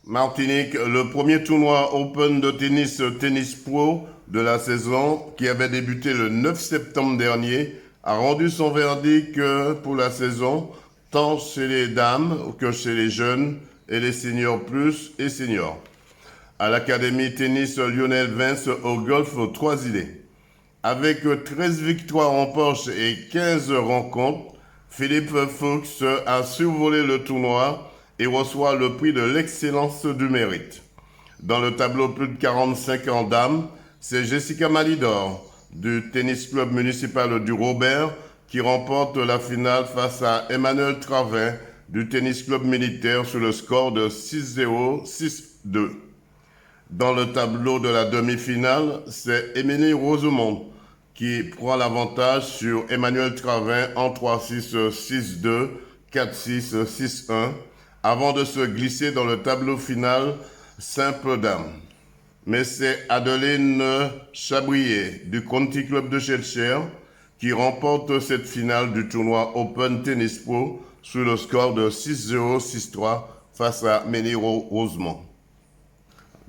Martinique, le premier tournoi Open de tennis Tennis Pro de la saison, qui avait débuté le 9 septembre dernier, a rendu son verdict pour la saison, tant chez les dames que chez les jeunes et les seniors plus et seniors. À l'Académie Tennis Lionel Vince au golf aux Trois-Îlets. Avec 13 victoires en poche et 15 rencontres, Philippe Fuchs a survolé le tournoi et reçoit le prix de l'excellence du mérite. Dans le tableau plus de 45 ans dames, c'est Jessica Malidor du tennis club municipal du Robert qui remporte la finale face à Emmanuel Travin du tennis club militaire sur le score de 6-0, 6-2. Dans le tableau de la demi-finale, c'est Émilie Rosemont qui prend l'avantage sur Emmanuel Travin en 3-6, 6-2, 4-6, 6-1, avant de se glisser dans le tableau final simple dame. Mais c'est Adeline Chabrier du Conti Club de Schellcher qui remporte cette finale du tournoi Open Tennis Pro sur le score de 6-0, 6-3 face à Méniro Rosemont.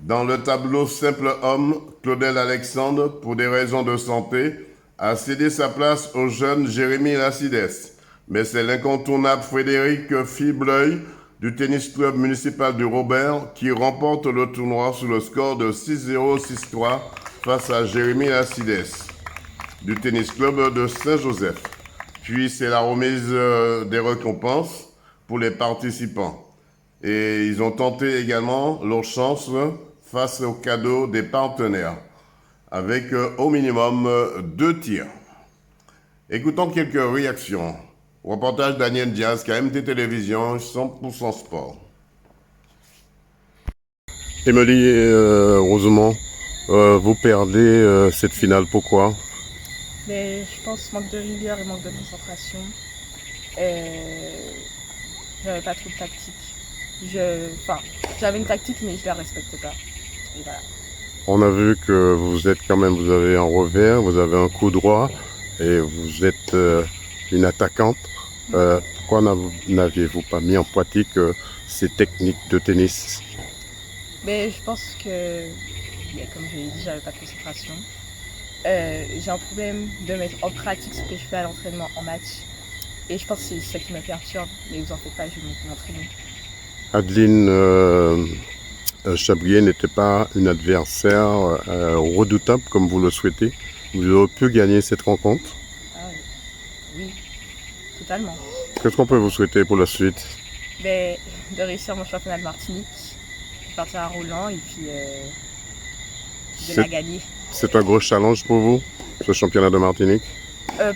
Dans le tableau simple homme, Claudel Alexandre, pour des raisons de santé, a cédé sa place au jeune Jérémy Lacides. Mais c'est l'incontournable Frédéric Fibleuil du tennis club municipal du Robert qui remporte le tournoi sur le score de 6-0, 6-3 face à Jérémy Lacides du tennis club de Saint-Joseph. Puis c'est la remise des récompenses pour les participants. Et ils ont tenté également leur chance face aux cadeaux des partenaires, avec au minimum 2 tirs. Écoutons quelques réactions. Reportage Daniel Diaz, KMT Télévision, 100% sport. Émilie Rosemont, vous perdez cette finale, pourquoi? Mais je pense manque de rigueur et manque de concentration. J'avais pas trop de tactique. J'avais une tactique mais je la respectais pas. Et voilà. On a vu que vous avez un revers, vous avez un coup droit et vous êtes une attaquante. Pourquoi n'aviez-vous pas mis en pratique ces techniques de tennis? Mais je pense que, comme je l'ai dit, j'avais pas de concentration. J'ai un problème de mettre en pratique ce que je fais à l'entraînement en match. Et je pense que c'est ça qui me perturbe. Mais vous en faites pas, je vais m'entraîner. Adeline Chabrier n'était pas une adversaire redoutable comme vous le souhaitez. Vous auriez pu gagner cette rencontre. Ah oui, totalement. Qu'est-ce qu'on peut vous souhaiter pour la suite? De réussir mon championnat de Martinique, de partir à Roland et puis de la gagner. C'est un gros challenge pour vous, ce championnat de Martinique?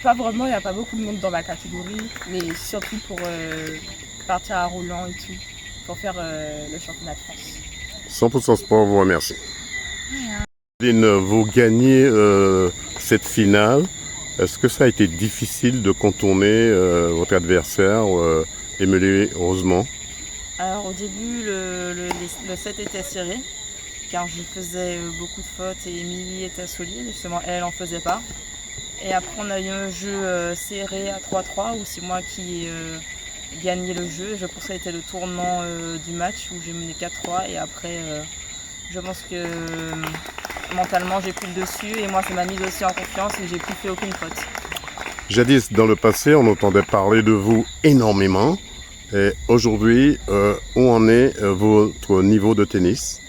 Pas vraiment, il n'y a pas beaucoup de monde dans ma catégorie, mais surtout pour partir à Roland et tout, pour faire le championnat de France. 100% sport vous remercie. Adeline, vous gagnez cette finale. Est-ce que ça a été difficile de contourner votre adversaire, Émilie Rosemont? Alors au début, le set était serré, car je faisais beaucoup de fautes et Émilie était solide, justement elle en faisait pas. Et après on a eu un jeu serré à 3-3 où c'est moi qui gagnais le jeu. Je pense que ça a été le tournant du match où j'ai mené 4-3 et après je pense que mentalement j'ai pris le dessus et moi ça m'a mis aussi en confiance et j'ai plus fait aucune faute. Jadis, dans le passé, on entendait parler de vous énormément. Et aujourd'hui, où en est votre niveau de tennis?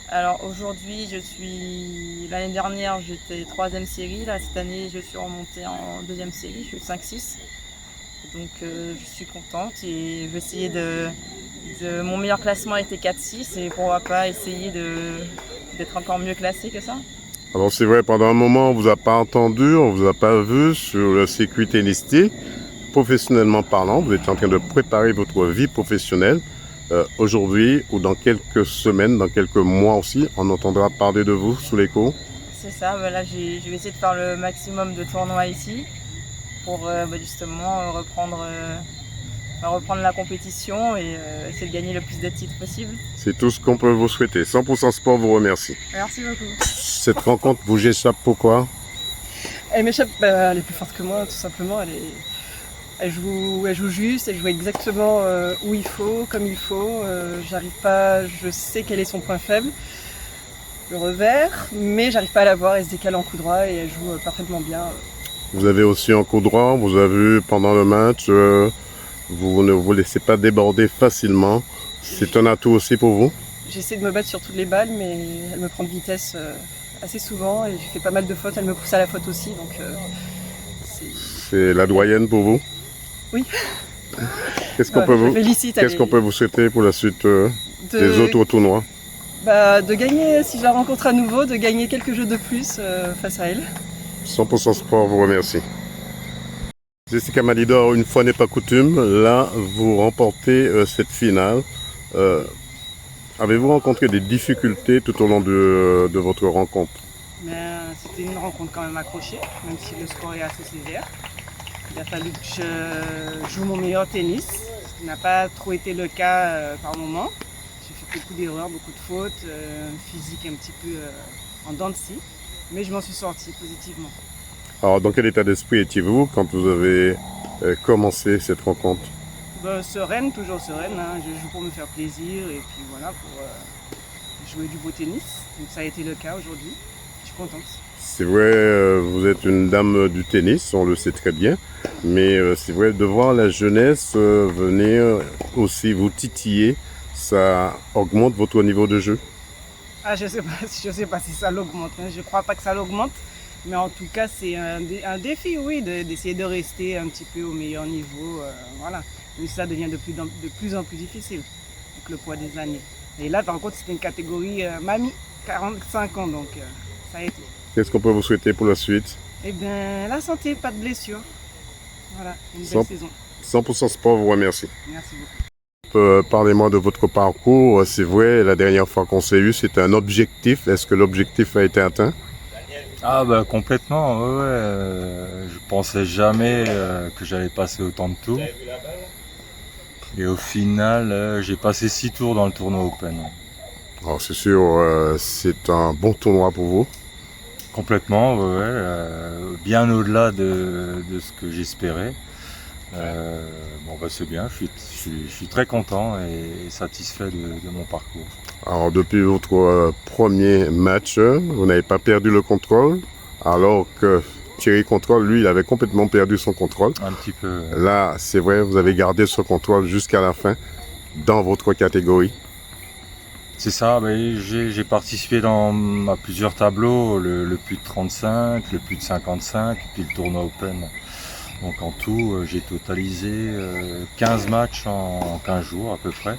Alors aujourd'hui, l'année dernière j'étais 3e série, là cette année je suis remontée en 2e série, je suis 5-6. Donc je suis contente et je vais essayer mon meilleur classement était 4-6 et pourquoi pas essayer d'être encore mieux classé que ça. Alors c'est vrai, pendant un moment, on ne vous a pas entendu, on ne vous a pas vu sur le circuit tennistique. Professionnellement parlant, vous êtes en train de préparer votre vie professionnelle. Aujourd'hui ou dans quelques semaines, dans quelques mois aussi, on entendra parler de vous sous les cours. C'est ça, là je vais essayer de faire le maximum de tournois ici pour justement reprendre la compétition et essayer de gagner le plus de titres possible. C'est tout ce qu'on peut vous souhaiter. 100% sport vous remercie. Merci beaucoup. Cette rencontre vous échappe pourquoi? Elle m'échappe, elle est plus forte que moi tout simplement, Elle joue juste, elle joue exactement où il faut, comme il faut. Je sais quel est son point faible, le revers, mais j'arrive pas à la voir. Elle se décale en coup droit et elle joue parfaitement bien. Vous avez aussi un coup droit, vous avez vu pendant le match, vous ne vous laissez pas déborder facilement. C'est un atout aussi pour vous? J'essaie de me battre sur toutes les balles, mais elle me prend de vitesse assez souvent et j'ai fait pas mal de fautes. Elle me pousse à la faute aussi, donc c'est la doyenne pour vous? Oui. Qu'est-ce qu'on peut vous souhaiter pour la suite des autres tournois? De gagner, si je la rencontre à nouveau, de gagner quelques jeux de plus face à elle. 100% Sport vous remercie. Jessica Malidor, une fois n'est pas coutume, là vous remportez cette finale. Avez-vous rencontré des difficultés tout au long de votre rencontre? C'était une rencontre quand même accrochée, même si le score est assez sévère. Il a fallu que je joue mon meilleur tennis, ce qui n'a pas trop été le cas par moment. J'ai fait beaucoup d'erreurs, beaucoup de fautes, physique un petit peu en dents de scie, mais je m'en suis sortie positivement. Alors, dans quel état d'esprit étiez-vous quand vous avez commencé cette rencontre? Sereine, toujours sereine. Hein. Je joue pour me faire plaisir et puis voilà, pour jouer du beau tennis. Donc ça a été le cas aujourd'hui. Je suis contente. C'est vrai, vous êtes une dame du tennis, on le sait très bien. Mais c'est vrai, de voir la jeunesse venir aussi vous titiller, ça augmente votre niveau de jeu? Je sais pas si ça l'augmente. Hein. Je crois pas que ça l'augmente. Mais en tout cas, c'est un défi, oui, d'essayer de rester un petit peu au meilleur niveau. Voilà. Mais ça devient de plus en plus difficile avec le poids des années. Et là, par contre, c'était une catégorie mamie, 45 ans, donc ça a été. Qu'est-ce qu'on peut vous souhaiter pour la suite? Eh bien, la santé, pas de blessure. Voilà, une belle saison. 100% Sport vous remercie. Merci beaucoup. Parlez-moi de votre parcours. C'est vrai, la dernière fois qu'on s'est eu, c'était un objectif. Est-ce que l'objectif a été atteint? Complètement, ouais. Je pensais jamais que j'allais passer autant de tours. Et au final, j'ai passé 6 tours dans le tournoi Open. Alors c'est sûr, c'est un bon tournoi pour vous. Complètement, bien au-delà de ce que j'espérais. C'est bien, je suis très content et satisfait de mon parcours. Alors depuis votre premier match, vous n'avez pas perdu le contrôle, alors que Thierry Contrôle, lui, il avait complètement perdu son contrôle. Un petit peu. Là, c'est vrai, vous avez gardé ce contrôle jusqu'à la fin dans votre catégorie. C'est ça, j'ai participé à plusieurs tableaux, le plus de 35, le plus de 55, puis le tournoi Open. Donc en tout, j'ai totalisé 15 matchs en 15 jours à peu près,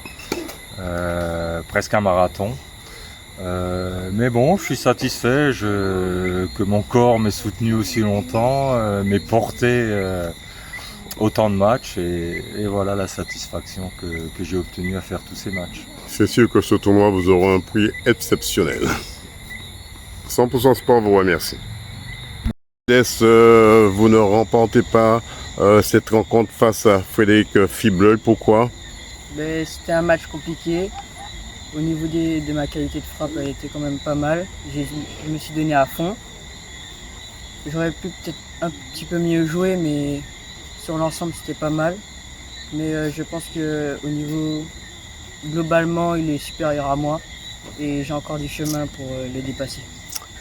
presque un marathon. Mais bon, je suis satisfait que mon corps m'ait soutenu aussi longtemps, m'ait porté autant de matchs et voilà la satisfaction que j'ai obtenue à faire tous ces matchs. C'est sûr que ce tournoi vous aura un prix exceptionnel. 100% Sport vous remercie. Vous ne remportez pas cette rencontre face à Frédéric Fibleuil, pourquoi? C'était un match compliqué. Au niveau de ma qualité de frappe, elle était quand même pas mal. Je me suis donné à fond. J'aurais pu peut-être un petit peu mieux jouer, mais sur l'ensemble c'était pas mal. Mais je pense que au niveau globalement, il est supérieur à moi et j'ai encore du chemin pour le dépasser.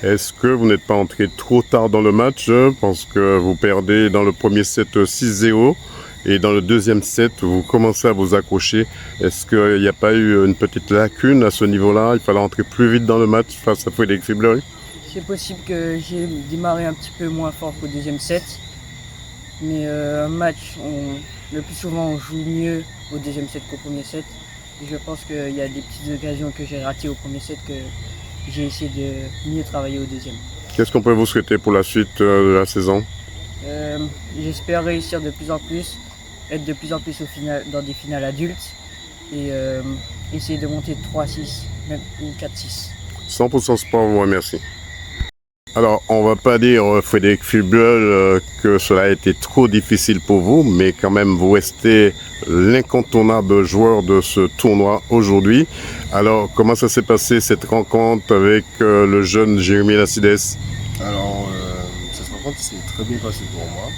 Est-ce que vous n'êtes pas entré trop tard dans le match parce que vous perdez dans le premier set 6-0 et dans le deuxième set vous commencez à vous accrocher? Est-ce qu'il n'y a pas eu une petite lacune à ce niveau-là? Il fallait entrer plus vite dans le match face à Frédéric Fibleuil? C'est possible que j'ai démarré un petit peu moins fort qu'au deuxième set. Mais un match, le plus souvent on joue mieux au deuxième set qu'au premier set. Et je pense qu'il y a des petites occasions que j'ai ratées au premier set que j'ai essayé de mieux travailler au deuxième. Qu'est-ce qu'on peut vous souhaiter pour la suite de la saison? J'espère réussir de plus en plus, être de plus en plus dans des finales adultes et essayer de monter de 3-6, même ou 4-6. 100% Sport vous remercie. Alors, on va pas dire, Frédéric Fibleuil, que cela a été trop difficile pour vous, mais quand même, vous restez l'incontournable joueur de ce tournoi aujourd'hui. Alors, comment ça s'est passé cette rencontre avec le jeune Jérémy Lacides? Alors, cette rencontre s'est très bien passée pour moi.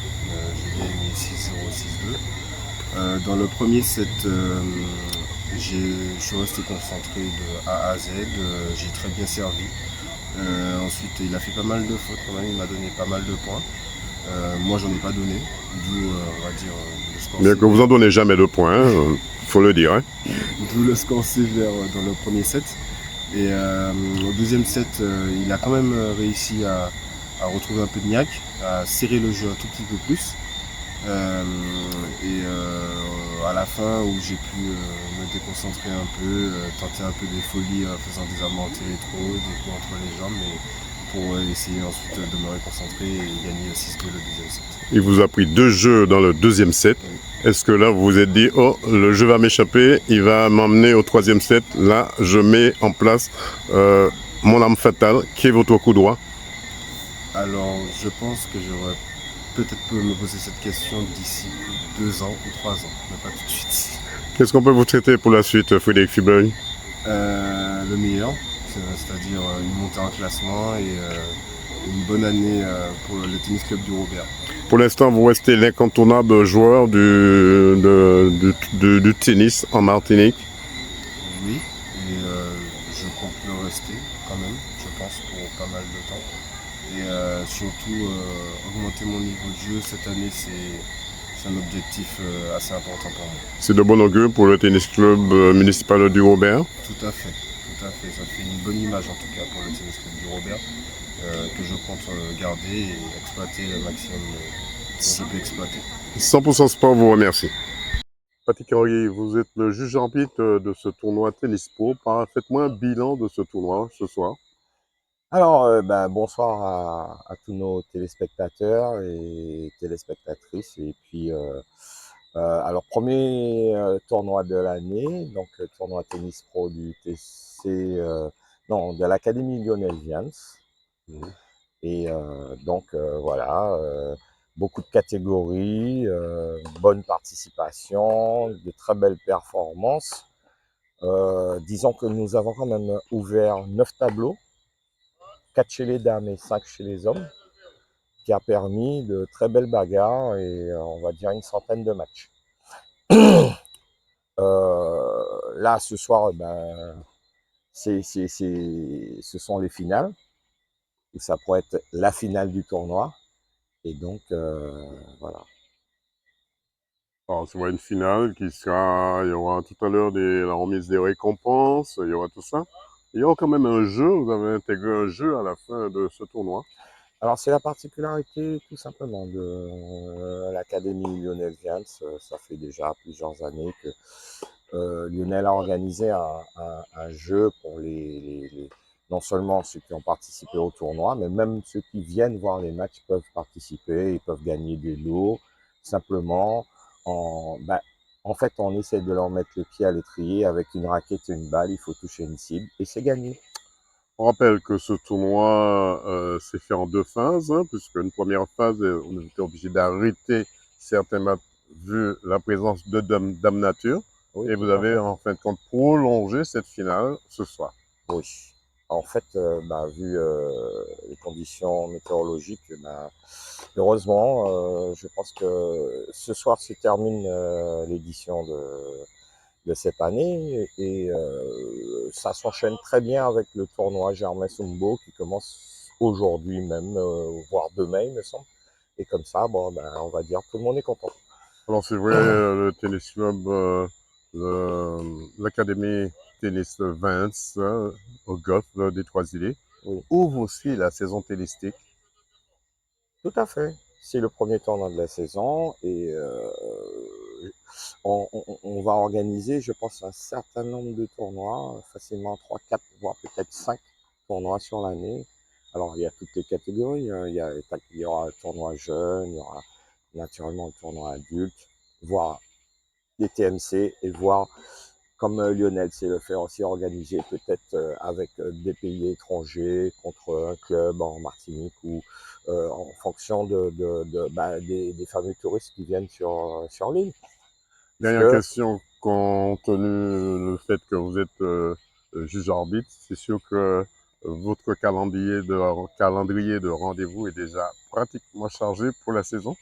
J'ai gagné 6-0, 6-2. Dans le premier set, je suis resté concentré de A à Z, j'ai très bien servi. Ensuite, il a fait pas mal de fautes quand même, il m'a donné pas mal de points. Moi, j'en ai pas donné, d'où, on va dire, le score Bien que sévère. vous en donnez jamais de points, faut le dire. Hein. D'où le score sévère dans le premier set. Et au deuxième set, il a quand même réussi à retrouver un peu de niaque, à serrer le jeu un tout petit peu plus. À la fin où j'ai pu me déconcentrer un peu, tenter un peu des folies en faisant des amants télétro, des coups entre les jambes, mais pour essayer ensuite de me réconcentrer et gagner 6-2 le deuxième set. Il vous a pris 2 jeux dans le deuxième set. Est-ce que là vous vous êtes dit, oh, le jeu va m'échapper, il va m'emmener au troisième set, là je mets en place mon arme fatale, qui est votre coup droit? Alors je pense que j'aurais peut-être pu me poser cette question d'ici 2 ans ou 3 ans, mais pas tout de suite. Qu'est-ce qu'on peut vous traiter pour la suite, Frédéric Fibeuil? Le meilleur, c'est-à-dire une montée en classement et une bonne année pour le tennis club du Robert. Pour l'instant, vous restez l'incontournable joueur du tennis en Martinique. Oui, et je compte le rester quand même, je pense, pour pas mal de temps. Et surtout, augmenter mon niveau de jeu cette année, c'est un objectif assez important pour moi. C'est de bon augure pour le tennis club municipal du Robert. Tout à fait, tout à fait. Ça fait une bonne image en tout cas pour le tennis club du Robert, que je compte garder et exploiter le maximum que je peux exploiter. 100% Sport vous remercie. Patrick Henry, vous êtes le juge arbitre de ce tournoi Tennis Pro. Faites-moi un bilan de ce tournoi ce soir. Alors, bonsoir à tous nos téléspectateurs et téléspectatrices. Et puis, alors, premier tournoi de l'année, donc tournoi Tennis Pro du TC, non, de l'Académie Lionel Vians. Et voilà, beaucoup de catégories, bonne participation, de très belles performances. Disons que nous avons quand même ouvert 9 tableaux, 4 chez les dames et 5 chez les hommes, qui a permis de très belles bagarres et on va dire une centaine de matchs. Là, ce soir, ce sont les finales, et ça pourrait être la finale du tournoi. Et donc, voilà. Alors, c'est une finale qui sera, il y aura tout à l'heure la remise des récompenses, il y aura tout ça. Il y aura quand même un jeu, vous avez intégré un jeu à la fin de ce tournoi. Alors, c'est la particularité tout simplement de l'Académie Lionel Vians. Ça fait déjà plusieurs années que Lionel a organisé un jeu pour non seulement ceux qui ont participé au tournoi, mais même ceux qui viennent voir les matchs peuvent participer, ils peuvent gagner des lots. Simplement, en fait, on essaie de leur mettre le pied à l'étrier avec une raquette et une balle, il faut toucher une cible et c'est gagné. On rappelle que ce tournoi s'est fait en 2 phases, hein, puisque une première phase, on était obligé d'arrêter certains matchs vu la présence de Dame Nature. Oui, et vous avez en fin de compte prolongé cette finale ce soir. Oui. En fait, vu les conditions météorologiques, heureusement, je pense que ce soir se termine l'édition de cette année et ça s'enchaîne très bien avec le tournoi Germain Sumbo qui commence aujourd'hui même, voire demain, il me semble. Et comme ça, on va dire tout le monde est content. Alors c'est vrai, le tennis club, l'Académie Tennis Vance au golf des Trois-Îlets ouvre aussi la saison tennistique. Tout à fait. C'est le premier tournoi de la saison et on va organiser, je pense, un certain nombre de tournois, facilement 3, 4, voire peut-être 5 tournois sur l'année. Alors, il y a toutes les catégories. Hein. Il y aura un tournoi jeune, il y aura naturellement un tournoi adulte, voire des TMC et voire, comme Lionel sait le faire aussi, organiser peut-être avec des pays étrangers contre un club en Martinique ou en fonction des fameux touristes qui viennent sur l'île. Dernière question, compte tenu le fait que vous êtes juge arbitre, c'est sûr que votre calendrier de rendez-vous est déjà pratiquement chargé pour la saison?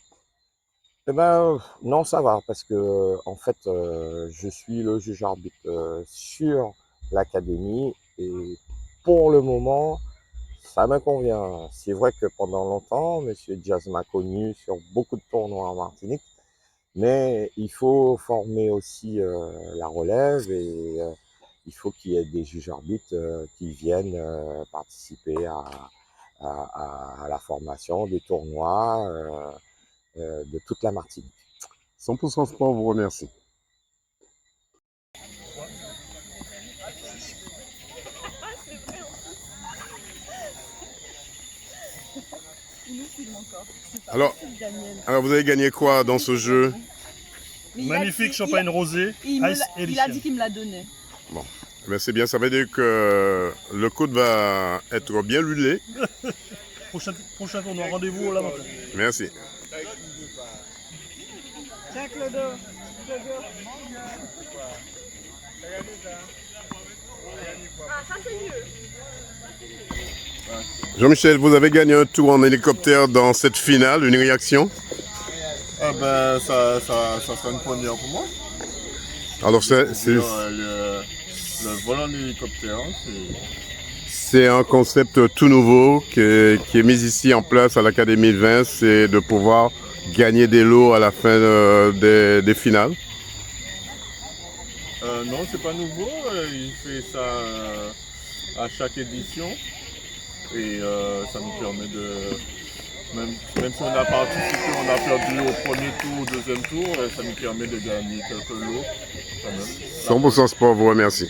Eh ben, non, ça va, parce que en fait, je suis le juge arbitre sur l'académie et pour le moment, ça me convient. C'est vrai que pendant longtemps, Monsieur Diaz m'a connu sur beaucoup de tournois en Martinique, mais il faut former aussi la relève et il faut qu'il y ait des juges arbitres qui viennent participer à la formation des tournois de toute la Martinique. 100% Sport vous remercie. Alors, vous avez gagné quoi dans ce jeu? Magnifique champagne rosé, Ice il Edition. a dit qu'il me l'a donné. Bon, ben c'est bien, ça veut dire que le code va être bien huilé. Prochain tournoi, rendez-vous là matin. Merci. Tiens, Clodo. Jean-Michel, vous avez gagné un tour en hélicoptère dans cette finale, une réaction? Ah ben, ça sera une première pour moi. Alors, Le vol en hélicoptère, c'est un concept tout nouveau qui est mis ici en place à l'Académie de Vins, c'est de pouvoir gagner des lots à la fin des finales. non, c'est pas nouveau. Il fait ça à chaque édition. Et ça nous permet de... Même si on a participé, on a perdu au premier tour, au deuxième tour, ça nous permet de gagner quelques lots quand même. 100% Sport vous remercie.